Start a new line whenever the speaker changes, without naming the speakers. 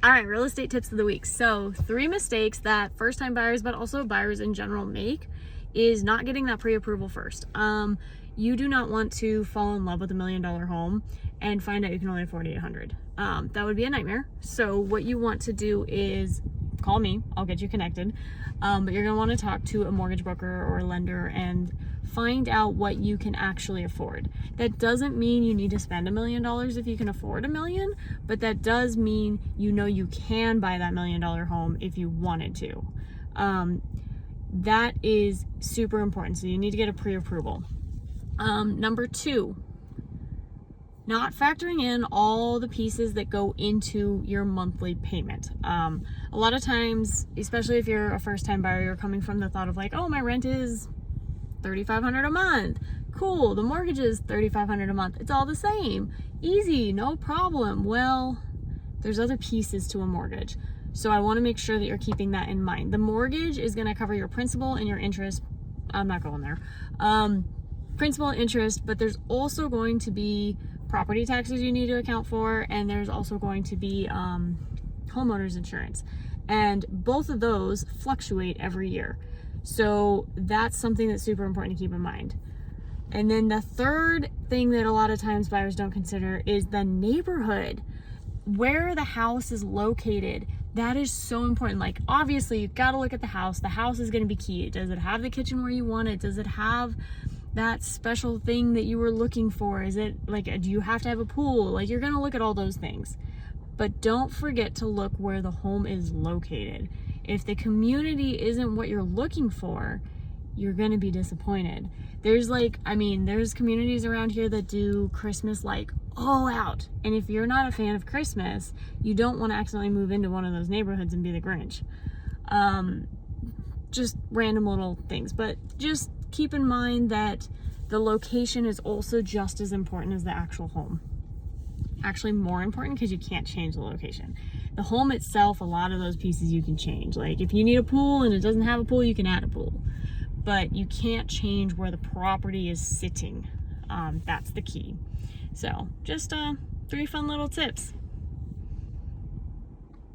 All right, real estate tips of the week. So 3 mistakes that first time buyers, but also buyers in general make is not getting that pre-approval first. You do not want to fall in love with $1 million home and find out you can only afford $800. That would be a nightmare. So what you want to do is call me, I'll get you connected. But you're gonna want to talk to a mortgage broker or a lender and find out what you can actually afford. That doesn't mean you need to spend $1 million if you can afford $1 million, but that does mean you know you can buy that $1 million home if you wanted to. That is super important. So you need to get a pre-approval. Number 2, not factoring in all the pieces that go into your monthly payment. A lot of times, especially if you're a first-time buyer, you're coming from the thought of like, oh, my rent is $3,500 a month. Cool, the mortgage is $3,500 a month. It's all the same. Easy, no problem. Well, there's other pieces to a mortgage. So I want to make sure that you're keeping that in mind. The mortgage is going to cover your principal and your interest. I'm not going there. Principal and interest, but there's also going to be property taxes you need to account for, and there's also going to be homeowners insurance. And both of those fluctuate every year. So that's something that's super important to keep in mind. And then the third thing that a lot of times buyers don't consider is the neighborhood, where the house is located. That is so important. Like, obviously you've got to look at the house. The house is going to be key. Does it have the kitchen where you want it? Does it have that special thing that you were looking for? Is it like, do you have to have a pool? Like, you're going to look at all those things, but don't forget to look where the home is located. If the community isn't what you're looking for, you're going to be disappointed. There's communities around here that do Christmas like all out. And if you're not a fan of Christmas, you don't want to accidentally move into one of those neighborhoods and be the Grinch. Just random little things, but just keep in mind that the location is also just as important as the actual home. Actually more important, because you can't change the location. The home itself, a lot of those pieces you can change. Like if you need a pool and it doesn't have a pool, you can add a pool. But you can't change where the property is sitting. That's the key. So just 3 fun little tips.